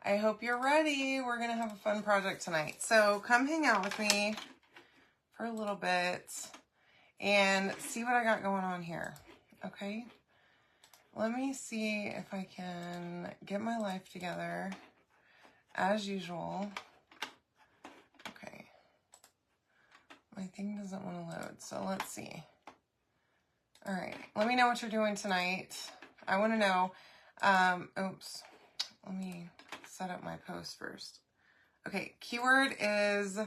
I hope you're ready. We're going to have a fun project tonight. So come hang out with me for a little bit and see what I got going on here. Okay? Let me see if I can get my life together as usual. Okay. My thing doesn't want to load, so let's see. All right. Let me know what you're doing tonight. I want to know. Oops. Let me set up my post first. Okay, keyword is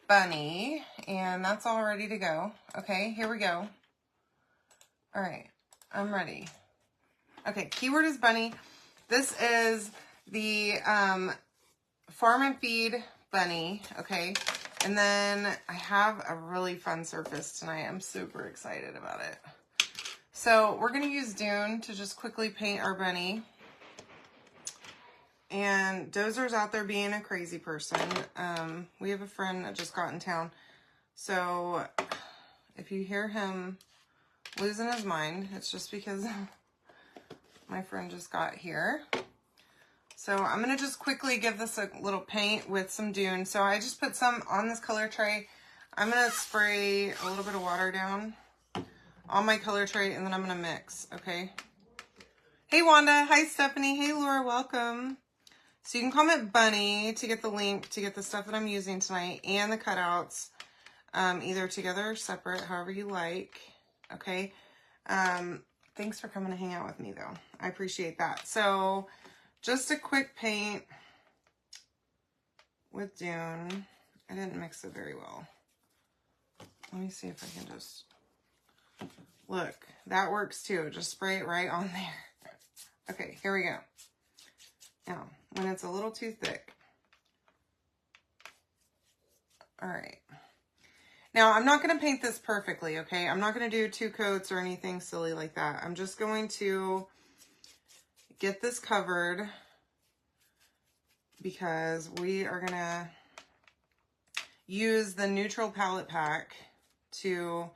bunny, and that's all ready to go. Okay, here we go. All right, I'm ready. Okay, keyword is bunny. This is the farm and feed bunny, okay? And then I have a really fun surface tonight. I'm super excited about it. So we're going to use Dune to just quickly paint our bunny. And Dozer's out there being a crazy person. We have a friend that just got in town. So if you hear him losing his mind, it's just because my friend just got here. So I'm going to just quickly give this a little paint with some Dune. So I just put some on this color tray. I'm going to spray a little bit of water down on my color tray, and then I'm going to mix, okay? Hey, Wanda. Hi, Stephanie. Hey, Laura. Welcome. So you can comment bunny to get the link to get the stuff that I'm using tonight and the cutouts, either together or separate, however you like, okay? Thanks for coming to hang out with me, though. I appreciate that. So just a quick paint with Dune. I didn't mix it very well. Let me see if I can just... Look, that works too. Just spray it right on there. Okay, here we go. Now, when it's a little too thick. All right. Now, I'm not going to paint this perfectly, okay? I'm not going to do 2 coats or anything silly like that. I'm just going to get this covered because we are going to use the neutral palette pack to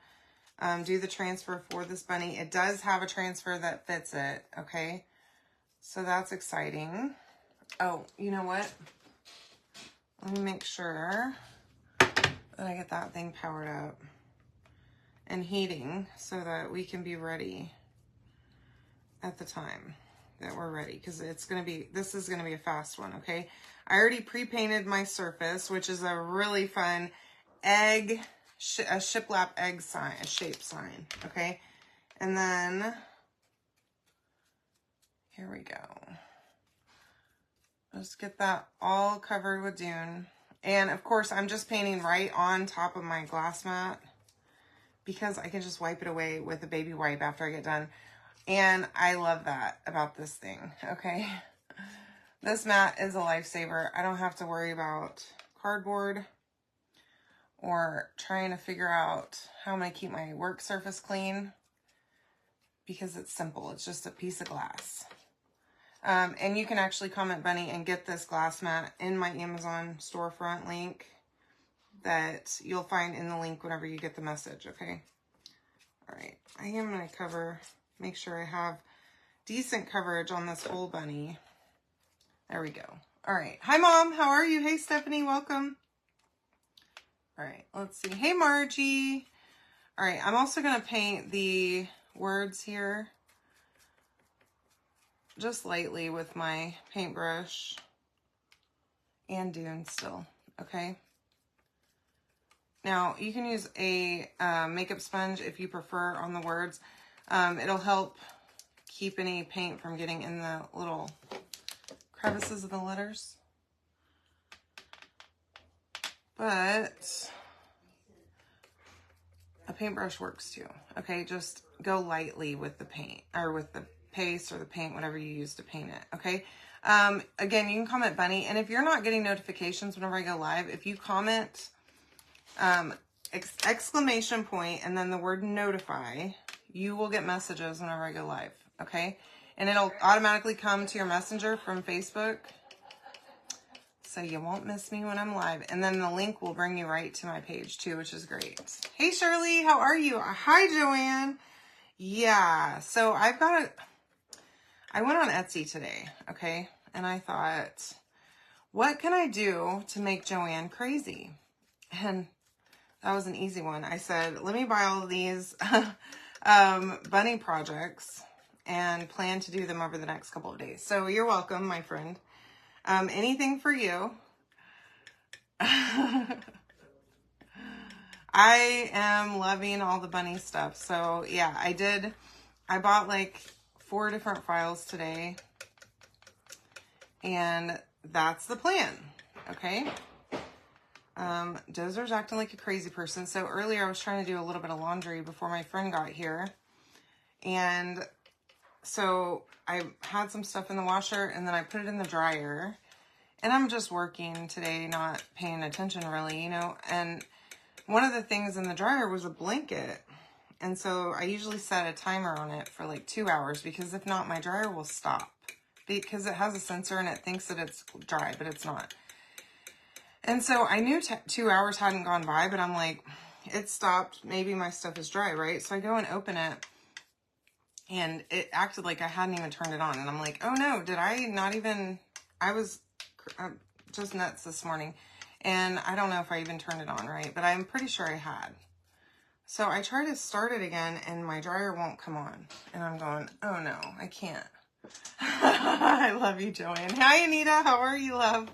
do the transfer for this bunny. It does have a transfer that fits it, okay? So that's exciting. Oh, you know what? Let me make sure that I get that thing powered up and heating so that we can be ready at the time that we're ready, because this is going to be a fast one, okay? I already pre-painted my surface, which is a really fun egg, a shiplap egg sign, a shape sign, okay? And then, here we go. Just get that all covered with Dune. And of course, I'm just painting right on top of my glass mat because I can just wipe it away with a baby wipe after I get done. And I love that about this thing, okay? This mat is a lifesaver. I don't have to worry about cardboard or trying to figure out how I'm going to keep my work surface clean because it's simple. It's just a piece of glass. And you can actually comment bunny and get this glass mat in my Amazon storefront link that you'll find in the link whenever you get the message, okay? All right, I am going to make sure I have decent coverage on this whole bunny. There we go. All right. Hi, Mom. How are you? Hey, Stephanie. Welcome. All right, let's see. Hey, Margie. All right, I'm also going to paint the words here just lightly with my paintbrush and Dune still, okay? Now, you can use a makeup sponge if you prefer on the words. It'll help keep any paint from getting in the little crevices of the letters. But a paintbrush works too, okay? Just go lightly with the paint, or with the paste or the paint, whatever you use to paint it, okay? Again, you can comment bunny, and if you're not getting notifications whenever I go live, if you comment exclamation point and then the word notify, you will get messages whenever I go live, okay? And it'll automatically come to your messenger from Facebook, so you won't miss me when I'm live. And then the link will bring you right to my page too, which is great. Hey, Shirley, how are you? Hi, Joanne. Yeah, so I went on Etsy today, okay? and I thought, what can I do to make Joanne crazy? And that was an easy one. I said, let me buy all of these bunny projects and plan to do them over the next couple of days. So you're welcome, my friend. Anything for you. I am loving all the bunny stuff. So yeah, I bought like 4 different files today, and that's the plan. Okay. Dozer's acting like a crazy person. So earlier I was trying to do a little bit of laundry before my friend got here. And so I had some stuff in the washer and then I put it in the dryer, and I'm just working today, not paying attention really, you know, and one of the things in the dryer was a blanket. And so I usually set a timer on it for like 2 hours, because if not, my dryer will stop, because it has a sensor and it thinks that it's dry, but it's not. And so I knew 2 hours hadn't gone by, but I'm like, it stopped. Maybe my stuff is dry, right? So I go and open it, and it acted like I hadn't even turned it on. And I'm like, oh no, did I not even, I was just nuts this morning. And I don't know if I even turned it on, right? But I'm pretty sure I had. So I try to start it again, and my dryer won't come on. And I'm going, oh no, I can't. I love you, Joanne. Hi, Anita. How are you, love?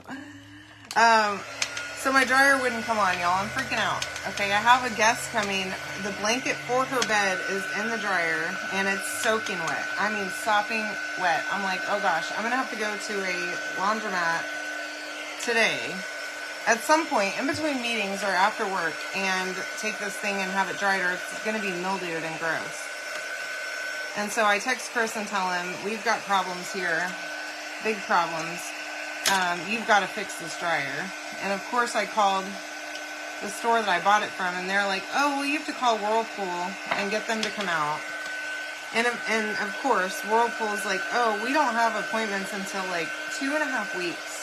So my dryer wouldn't come on, y'all. I'm freaking out. Okay, I have a guest coming. The blanket for her bed is in the dryer, and it's soaking wet. I mean, sopping wet. I'm like, oh gosh, I'm going to have to go to a laundromat today at some point in between meetings or after work and take this thing and have it dried, or it's going to be mildewed and gross. And so I text Chris and tell him, we've got problems here, big problems. You've got to fix this dryer. And of course I called the store that I bought it from, and they're like, oh, well, you have to call Whirlpool and get them to come out. And of course, Whirlpool's like, oh, we don't have appointments until like 2.5 weeks.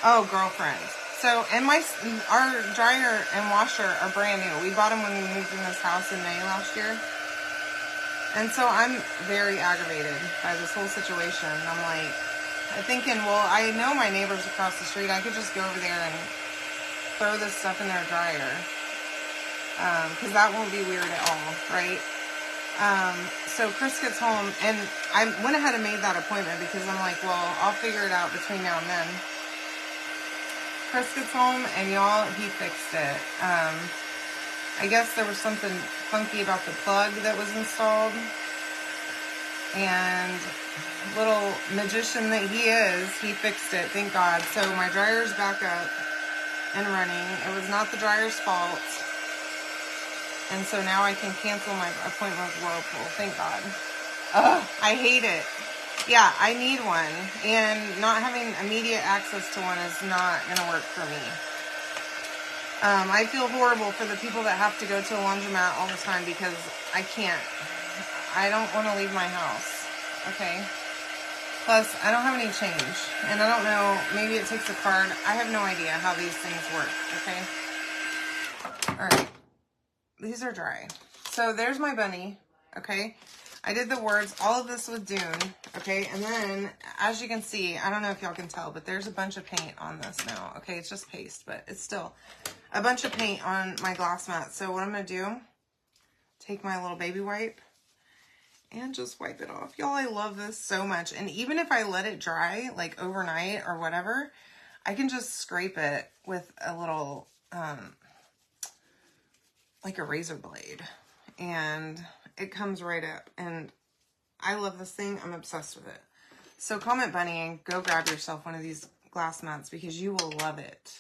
Oh, girlfriend. So, and our dryer and washer are brand new. We bought them when we moved in this house in May last year. And so I'm very aggravated by this whole situation. I'm like, I'm thinking, well, I know my neighbors across the street. I could just go over there and throw this stuff in their dryer. Because that won't be weird at all, right? So Chris gets home, and I went ahead and made that appointment because I'm like, well, I'll figure it out between now and then. Chris gets home, and y'all, he fixed it. I guess there was something funky about the plug that was installed. And little magician that he is, he fixed it, thank God. So my dryer's back up and running. It was not the dryer's fault. And so now I can cancel my appointment with Whirlpool, thank God. Ugh, I hate it. Yeah, I need one, and not having immediate access to one is not going to work for me. I feel horrible for the people that have to go to a laundromat all the time, because I can't. I don't want to leave my house, okay? Plus, I don't have any change, and I don't know, maybe it takes a card. I have no idea how these things work, okay? All right, these are dry. So there's my bunny, okay? I did the words, all of this with Dune, okay? And then, as you can see, I don't know if y'all can tell, but there's a bunch of paint on this now, okay? It's just paste, but it's still a bunch of paint on my glass mat. So what I'm going to do, take my little baby wipe and just wipe it off. Y'all, I love this so much. And even if I let it dry, like overnight or whatever, I can just scrape it with a little, like a razor blade. And it comes right up, and I love this thing. I'm obsessed with it. So comment bunny and go grab yourself one of these glass mats, because you will love it.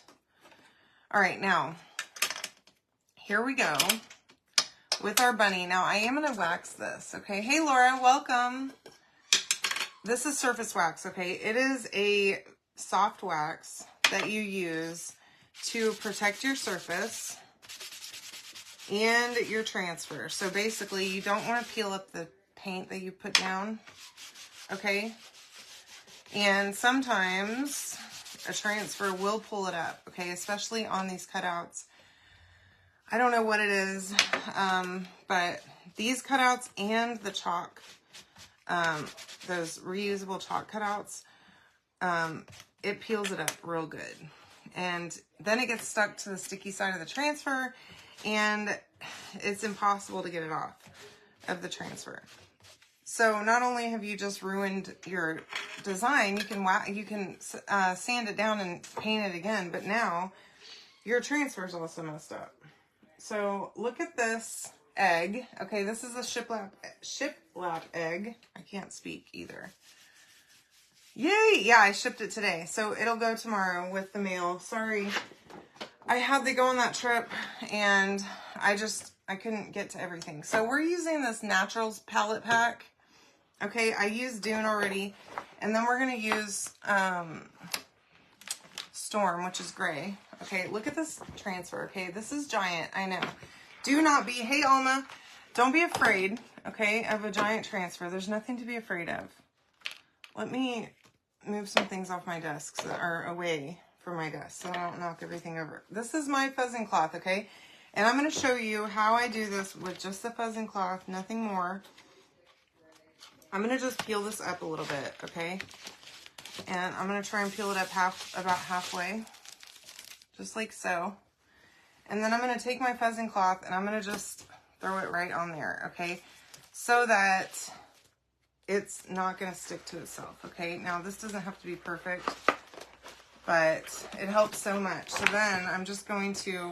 All right, now here we go with our bunny. Now I am going to wax this, okay? Hey Laura, welcome. This is surface wax, okay? It is a soft wax that you use to protect your surface and your transfer. So basically, you don't want to peel up the paint that you put down, okay? And sometimes a transfer will pull it up, okay? Especially on these cutouts. I don't know what it is, but these cutouts and the chalk, those reusable chalk cutouts, it peels it up real good. And then it gets stuck to the sticky side of the transfer, and it's impossible to get it off of the transfer. So not only have you just ruined your design, you can sand it down and paint it again, but now your transfer is also messed up. So look at this egg. Okay, this is a shiplap egg. I can't speak either. Yay! Yeah, I shipped it today, so it'll go tomorrow with the mail. Sorry, I had to go on that trip, and I couldn't get to everything. So we're using this Naturals palette pack. Okay, I used Dune already, and then we're gonna use Storm, which is gray. Okay, look at this transfer. Okay, this is giant. I know. Do not be. Hey, Alma, don't be afraid. Okay, of a giant transfer. There's nothing to be afraid of. Let me move some things off my desk or away from my desk so I don't knock everything over. This is my fuzzing cloth, okay? And I'm going to show you how I do this with just the fuzzing cloth, nothing more. I'm going to just peel this up a little bit, okay? And I'm going to try and peel it up about halfway, just like so. And then I'm going to take my fuzzing cloth and I'm going to just throw it right on there, okay? So that it's not going to stick to itself, okay? Now, this doesn't have to be perfect, but it helps so much. So then I'm just going to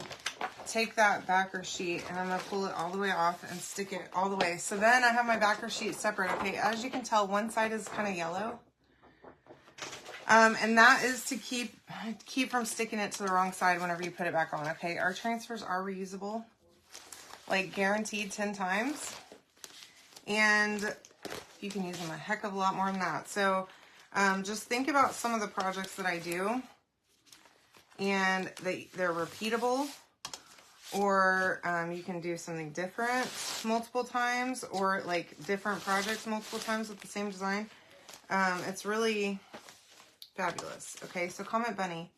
take that backer sheet and I'm going to pull it all the way off and stick it all the way. So then I have my backer sheet separate, okay? As you can tell, one side is kind of yellow. And that is to keep from sticking it to the wrong side whenever you put it back on, okay? Our transfers are reusable, like guaranteed 10 times. And you can use them a heck of a lot more than that. So just think about some of the projects that I do, and they're repeatable, or you can do something different multiple times, or like different projects multiple times with the same design. It's really fabulous. Okay, so comment bunny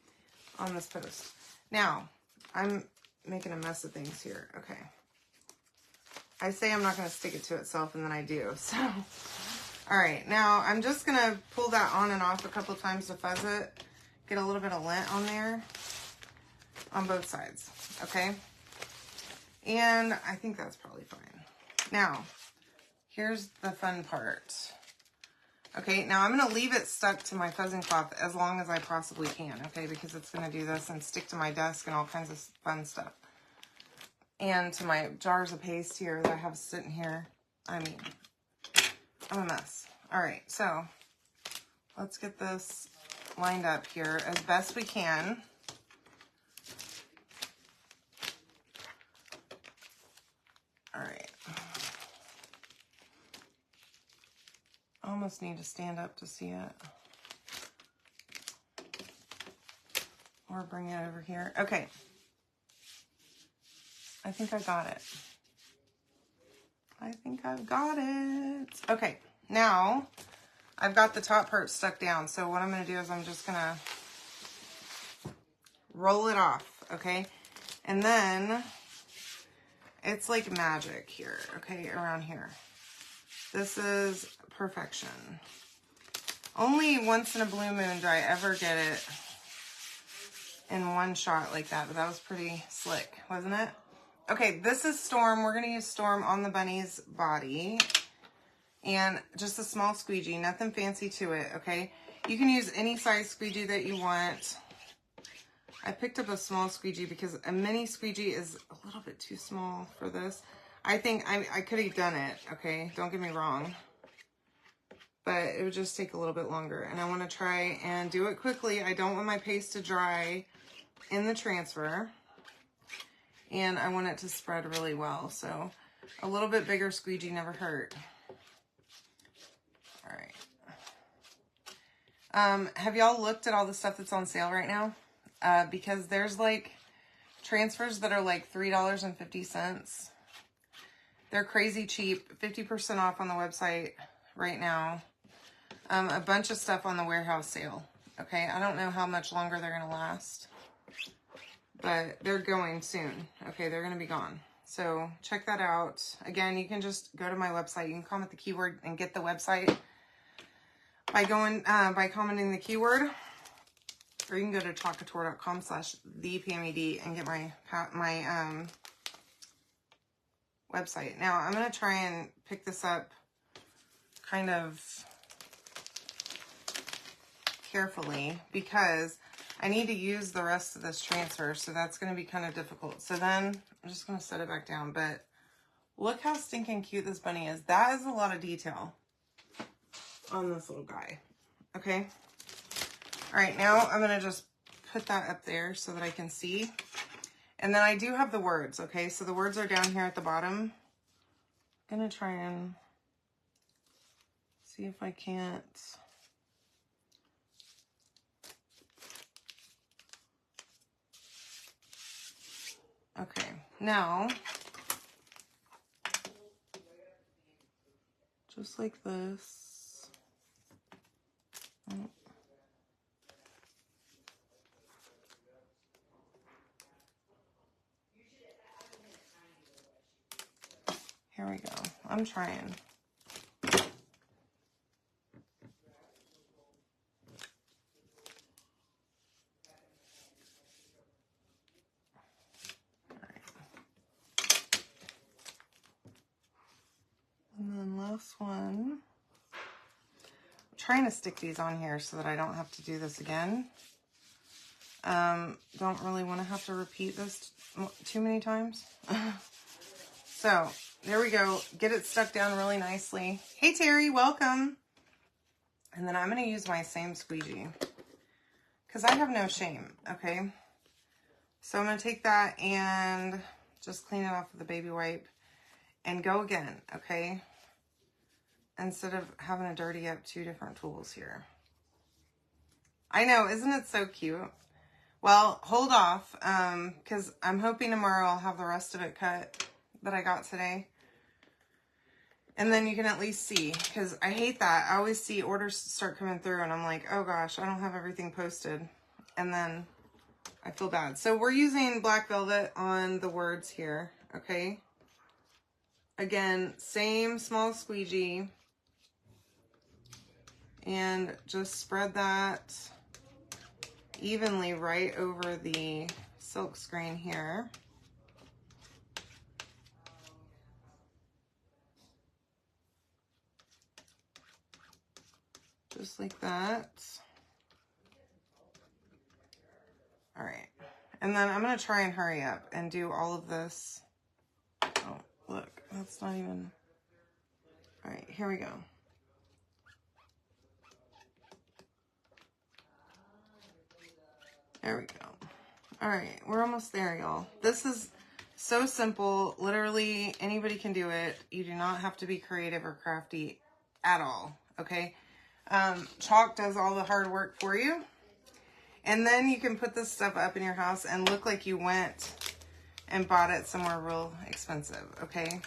on this post. Now, I'm making a mess of things here. Okay. I say I'm not going to stick it to itself, and then I do. So, all right. Now, I'm just going to pull that on and off a couple times to fuzz it. Get a little bit of lint on there on both sides. Okay? And I think that's probably fine. Now, here's the fun part. Okay, now I'm going to leave it stuck to my fuzzing cloth as long as I possibly can, okay? Because it's going to do this and stick to my desk and all kinds of fun stuff. And to my jars of paste here that I have sitting here. I mean, I'm a mess. All right, so let's get this lined up here as best we can. All right. I almost need to stand up to see it. Or bring it over here. Okay. I think I got it. I think I've got it. Okay, now I've got the top part stuck down. So what I'm going to do is I'm just going to roll it off, okay? And then it's like magic here, okay, around here. This is perfection. Only once in a blue moon do I ever get it in one shot like that, but that was pretty slick, wasn't it? Okay, this is Storm. We're going to use Storm on the bunny's body. And just a small squeegee, nothing fancy to it, okay? You can use any size squeegee that you want. I picked up a small squeegee because a mini squeegee is a little bit too small for this. I think I could have done it, okay? Don't get me wrong. But it would just take a little bit longer. And I want to try and do it quickly. I don't want my paste to dry in the transfer. And I want it to spread really well. So a little bit bigger squeegee never hurt. All right. Have y'all looked at all the stuff that's on sale right now? Because there's like transfers that are like $3.50. They're crazy cheap. 50% off on the website right now. A bunch of stuff on the warehouse sale. Okay, I don't know how much longer they're going to last. But they're going soon. Okay, they're going to be gone. So check that out. Again, you can just go to my website. You can comment the keyword and get the website by commenting the keyword, or you can go to talkcouture.com/thepammyd and get my website. Now I'm going to try and pick this up kind of carefully because I need to use the rest of this transfer, so that's going to be kind of difficult. So then I'm just going to set it back down, but look how stinking cute this bunny is. That is a lot of detail on this little guy. Okay. All right, now I'm going to just put that up there so that I can see. And then I do have the words, okay? So the words are down here at the bottom. I'm going to try and see if I can't. Okay, now, just like this. Here we go. I'm trying. And then last one. I'm trying to stick these on here so that I don't have to do this again. Don't really want to have to repeat this too many times. So there we go. Get it stuck down really nicely. Hey Terry, welcome. And then I'm going to use my same squeegee because I have no shame. Okay. So I'm going to take that and just clean it off with the baby wipe and go again. Okay. Instead of having to dirty up two different tools here. I know, isn't it so cute? Well, hold off, because I'm hoping tomorrow I'll have the rest of it cut that I got today. And then you can at least see, because I hate that. I always see orders start coming through and I'm like, oh gosh, I don't have everything posted. And then I feel bad. So we're using black velvet on the words here, okay? Again, same small squeegee. And just spread that evenly right over the silk screen here. Just like that. All right. And then I'm going to try and hurry up and do all of this. Oh, look, that's not even. All right, here we go. There we go. All right, we're almost there, y'all. This is so simple. Literally, anybody can do it. You do not have to be creative or crafty at all, okay? Chalk does all the hard work for you. And then you can put this stuff up in your house and look like you went and bought it somewhere real expensive, okay?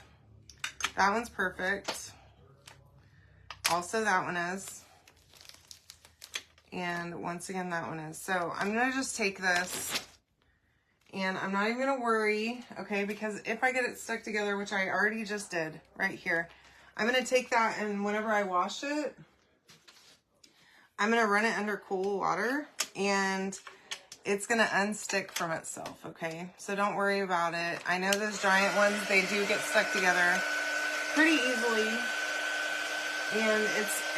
That one's perfect. Also, that one is. And once again, that one is. So I'm going to just take this and I'm not even going to worry, okay? Because if I get it stuck together, which I already just did right here, I'm going to take that and whenever I wash it, I'm going to run it under cool water and it's going to unstick from itself, okay? So don't worry about it. I know those giant ones, they do get stuck together pretty easily and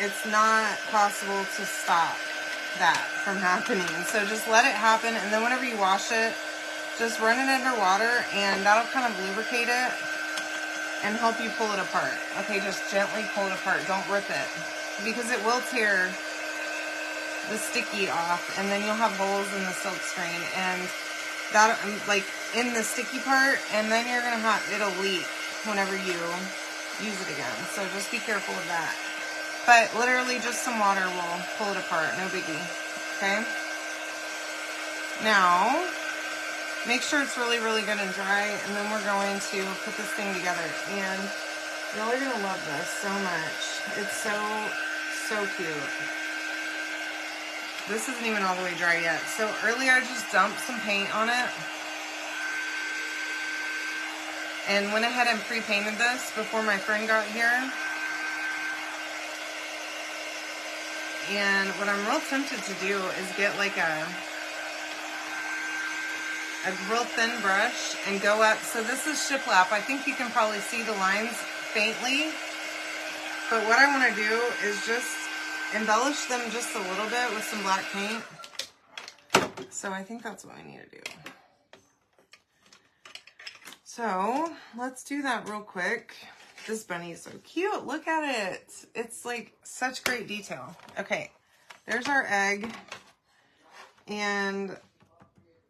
it's not possible to stop that from happening. So just let it happen and then whenever you wash it, just run it under water and that'll kind of lubricate it and help you pull it apart. Okay, just gently pull it apart. Don't rip it because it will tear the sticky off and then you'll have holes in the silk screen and that like in the sticky part and then you're gonna have it'll leak whenever you use it again. So just be careful of that. But literally just some water will pull it apart, no biggie, okay? Now, make sure it's really, really good and dry, and then we're going to put this thing together. And y'all are gonna love this so much. It's so, so cute. This isn't even all the way dry yet. So earlier I just dumped some paint on it. And went ahead and pre-painted this before my friend got here. And what I'm real tempted to do is get like a real thin brush and go up. So this is shiplap. I think you can probably see the lines faintly. But what I want to do is just embellish them just a little bit with some black paint. So I think that's what I need to do. So let's do that real quick. This bunny is so cute. Look at it. It's like such great detail. Okay, there's our egg. And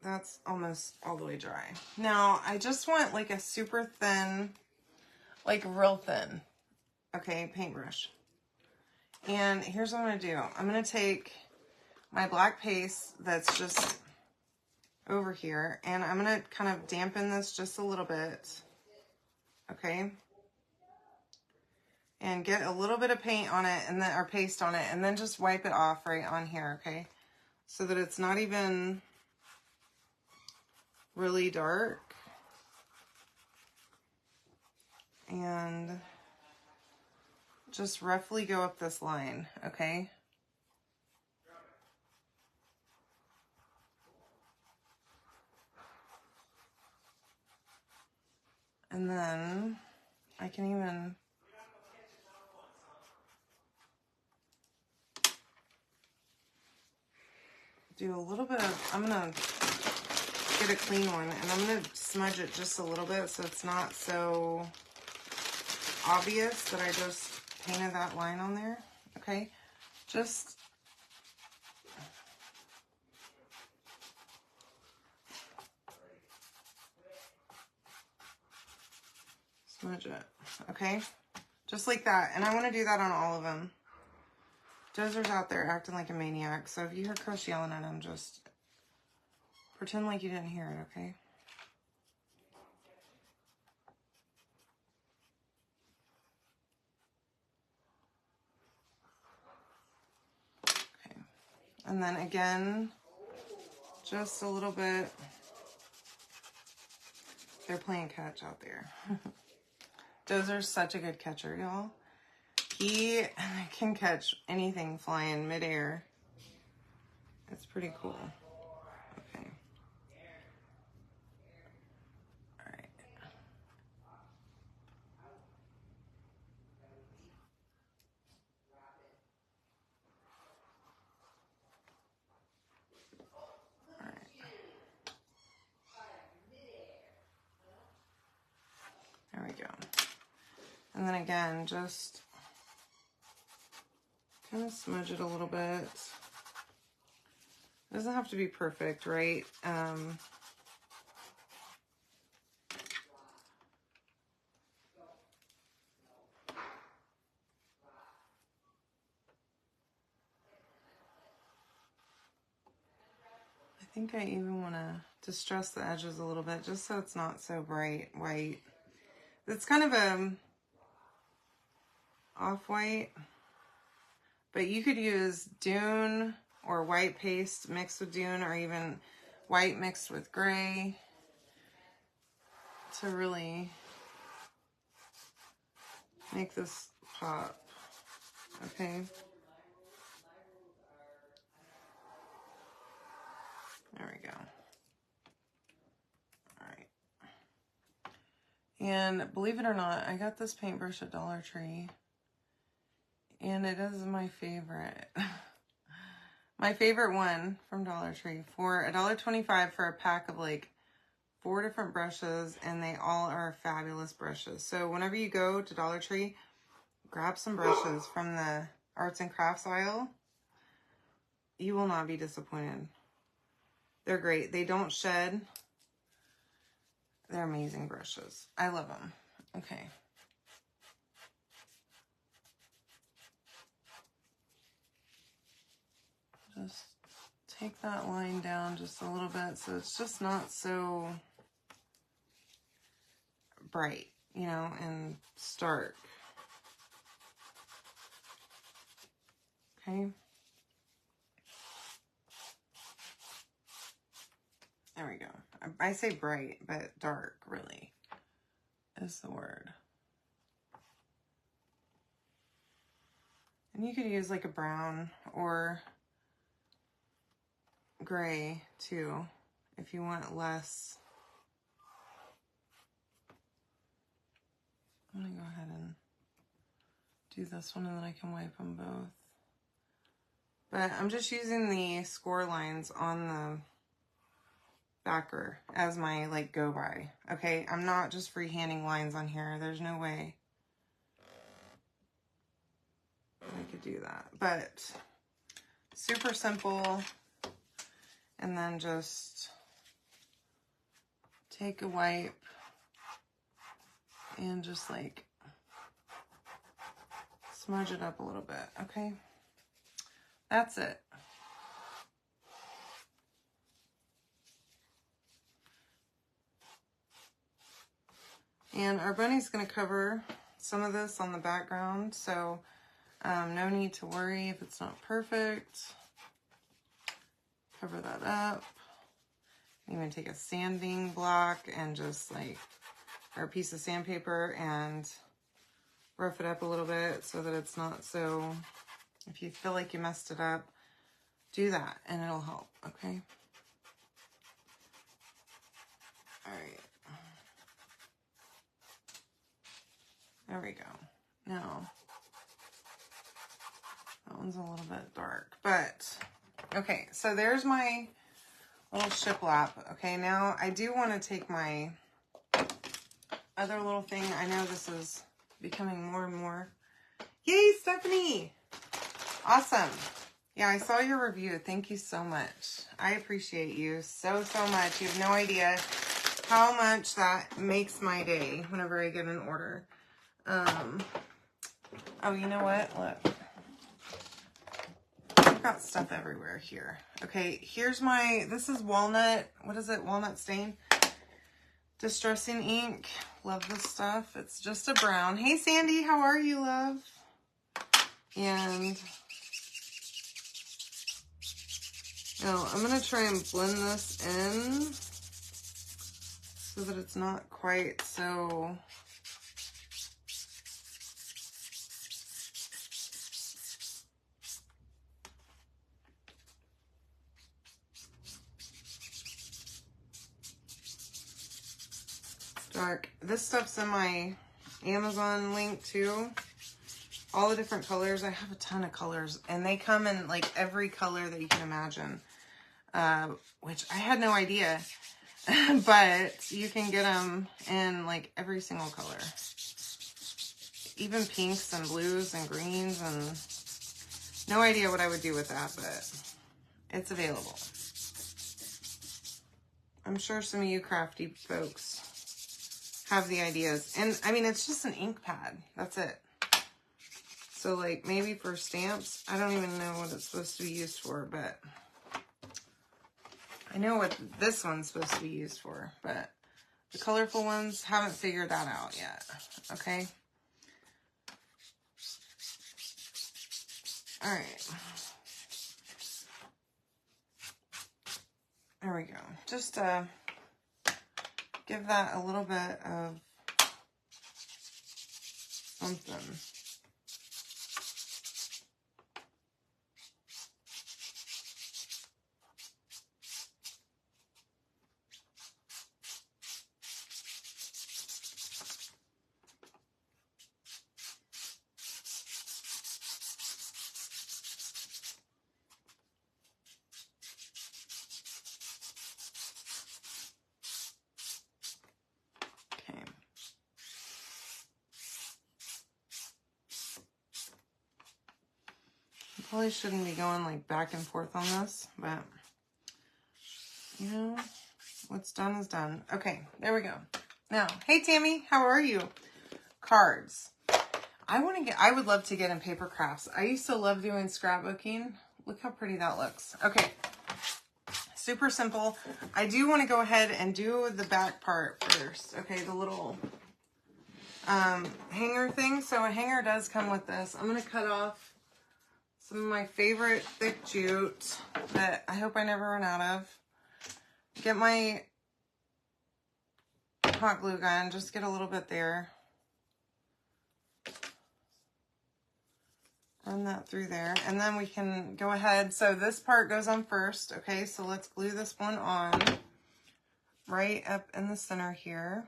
that's almost all the way dry. Now, I just want like a super thin, like real thin, okay, paintbrush. And here's what I'm gonna do. I'm gonna take my black paste that's just over here, and I'm gonna kind of dampen this just a little bit, okay? And get a little bit of paint on it, and then, or paste on it, and then just wipe it off right on here, okay? So that it's not even really dark. And just roughly go up this line, okay? And then I can even do a little bit of, I'm gonna get a clean one and I'm gonna smudge it just a little bit so it's not so obvious that I just painted that line on there, okay? Just smudge it, okay? Just like that. And I want to do that on all of them. Dozer's out there acting like a maniac, so if you hear Chris yelling at him, just pretend like you didn't hear it, okay? Okay. And then again, just a little bit. They're playing catch out there. Dozer's such a good catcher, y'all. He can catch anything flying midair. It's pretty cool. Okay. All right. All right. There we go. And then again, just kind of smudge it a little bit. It doesn't have to be perfect, right? I think I even want to distress the edges a little bit just so it's not so bright white. It's kind of a off-white, but you could use Dune or white paste mixed with Dune, or even white mixed with gray to really make this pop, okay? There we go. All right. And believe it or not, I got this paintbrush at Dollar Tree, and it is my favorite. My favorite one from Dollar Tree for $1.25 for a pack of like 4 different brushes, and they all are fabulous brushes. So whenever you go to Dollar Tree, grab some brushes from the arts and crafts aisle. You will not be disappointed. They're great. They don't shed. They're amazing brushes. I love them. Okay. Just take that line down just a little bit so it's just not so bright, you know, and stark. Okay. There we go. I say bright, but dark really is the word. And you could use like a brown or gray too, if you want less. I'm gonna go ahead and do this one and then I can wipe them both. But I'm just using the score lines on the backer as my like go by. Okay, I'm not just freehanding lines on here. There's no way I could do that. But super simple. And then just take a wipe and just like smudge it up a little bit, okay? That's it. And our bunny's gonna cover some of this on the background, so no need to worry if it's not perfect. Cover that up. Even take a sanding block and just like, or a piece of sandpaper and rough it up a little bit so that it's not so, if you feel like you messed it up, do that and it'll help, okay? All right. There we go. Now, that one's a little bit dark, but okay, so there's my little shiplap. Okay, now I do want to take my other little thing. I know this is becoming more and more. Yay, Stephanie! Awesome. Yeah, I saw your review. Thank you so much. I appreciate you so, so much. You have no idea how much that makes my day whenever I get an order. Oh, you know what? Look. I've got stuff everywhere here. Okay, here's my, this is walnut, what is it? Walnut stain. Distressing ink. Love this stuff. It's just a brown. Hey, Sandy, how are you, love? And now I'm going to try and blend this in so that it's not quite so... dark. This stuff's in my Amazon link too. All the different colors. I have a ton of colors and they come in like every color that you can imagine, which I had no idea, but you can get them in like every single color, even pinks and blues and greens, and no idea what I would do with that, but it's available. I'm sure some of you crafty folks have the ideas. And I mean, it's just an ink pad. That's it. So like maybe for stamps, I don't even know what it's supposed to be used for, but I know what this one's supposed to be used for, but the colorful ones, haven't figured that out yet. Okay. All right. There we go. Just give that a little bit of something. Probably shouldn't be going like back and forth on this, but you know, what's done is done. Okay, there we go. Now, hey Tammy, how are you? Cards. I would love to get in paper crafts. I used to love doing scrapbooking. Look how pretty that looks. Okay, super simple. I do want to go ahead and do the back part first. Okay, the little hanger thing. So a hanger does come with this. I'm going to cut off some of my favorite thick jute that I hope I never run out of. Get my hot glue gun, just get a little bit there. run that through there. And then we can go ahead. So this part goes on first. Okay, so let's glue this one on right up in the center here.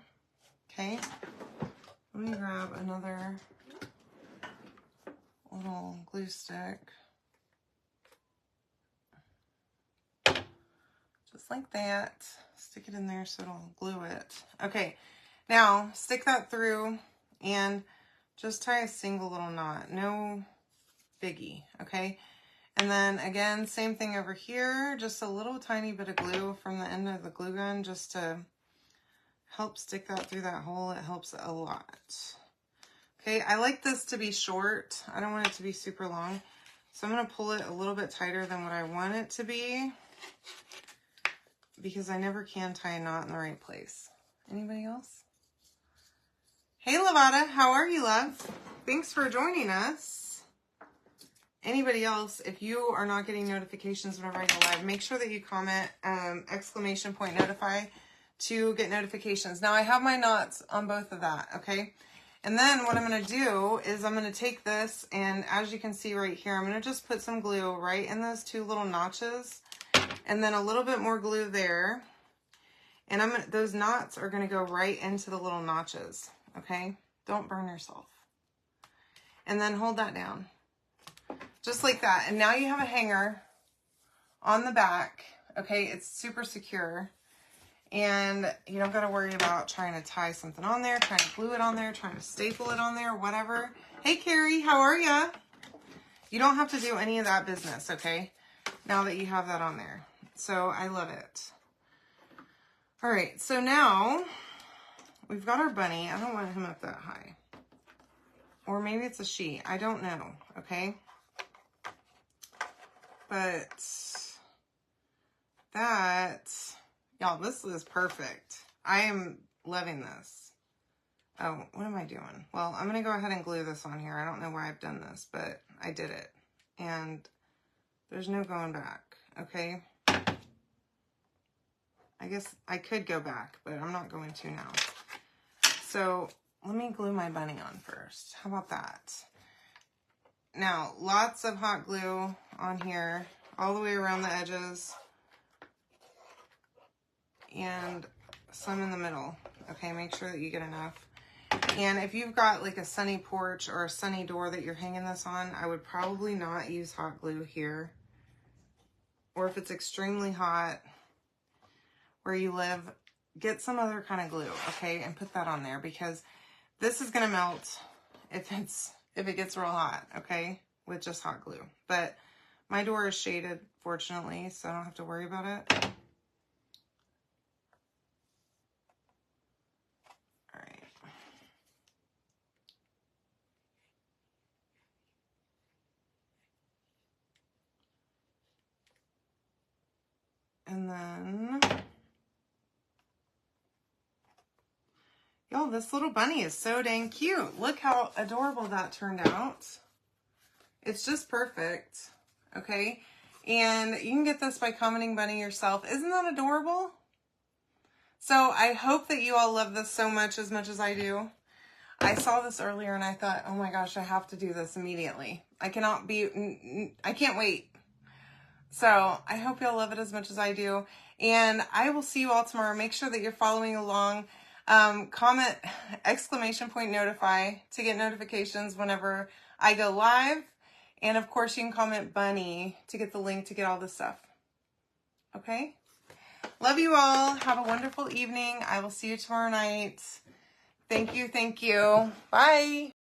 Okay, let me grab another little glue stick. Just like that. Stick it in there so it'll glue it. Okay, now stick that through and just tie a single little knot. No biggie, okay? And then again, same thing over here. Just a little tiny bit of glue from the end of the glue gun just to help stick that through that hole. It helps a lot. Okay, I like this to be short. I don't want it to be super long. So I'm going to pull it a little bit tighter than what I want it to be, because I never can tie a knot in the right place. Anybody else? Hey, Lavada, how are you, love? Thanks for joining us. Anybody else, if you are not getting notifications whenever I go live, make sure that you comment !notify to get notifications. Now, I have my knots on both of that, okay? And then what I'm going to do is I'm going to take this, and as you can see right here, I'm going to just put some glue right in those two little notches, and then a little bit more glue there. And those knots are going to go right into the little notches, okay? Don't burn yourself. And then hold that down. Just like that. And now you have a hanger on the back, okay? It's super secure. And you don't got to worry about trying to tie something on there, trying to glue it on there, trying to staple it on there, whatever. Hey, Carrie, how are ya? You don't have to do any of that business, okay? Now that you have that on there. So I love it. All right, so now we've got our bunny. I don't want him up that high. Or maybe it's a she. I don't know, okay? But that, y'all, this is perfect. I am loving this. Oh, what am I doing? Well, I'm going to go ahead and glue this on here. I don't know why I've done this, but I did it. And there's no going back, okay? I guess I could go back, but I'm not going to now. So let me glue my bunny on first. How about that? Now, lots of hot glue on here, all the way around the edges, and some in the middle. Okay, make sure that you get enough. And if you've got like a sunny porch or a sunny door that you're hanging this on, I would probably not use hot glue here. Or if it's extremely hot where you live, get some other kind of glue, okay, and put that on there, because this is going to melt if it gets real hot, okay, with just hot glue. But my door is shaded, fortunately, so I don't have to worry about it. All right. And then, y'all, this little bunny is so dang cute. Look how adorable that turned out. It's just perfect, okay? And you can get this by commenting bunny yourself. Isn't that adorable? So I hope that you all love this so much as I do. I saw this earlier and I thought, oh my gosh, I have to do this immediately. I can't wait. So I hope y'all love it as much as I do. And I will see you all tomorrow. Make sure that you're following along. Comment !notify to get notifications whenever I go live. And of course you can comment bunny to get the link to get all this stuff. Okay? Love you all. Have a wonderful evening. I will see you tomorrow night. Thank you. Thank you. Bye.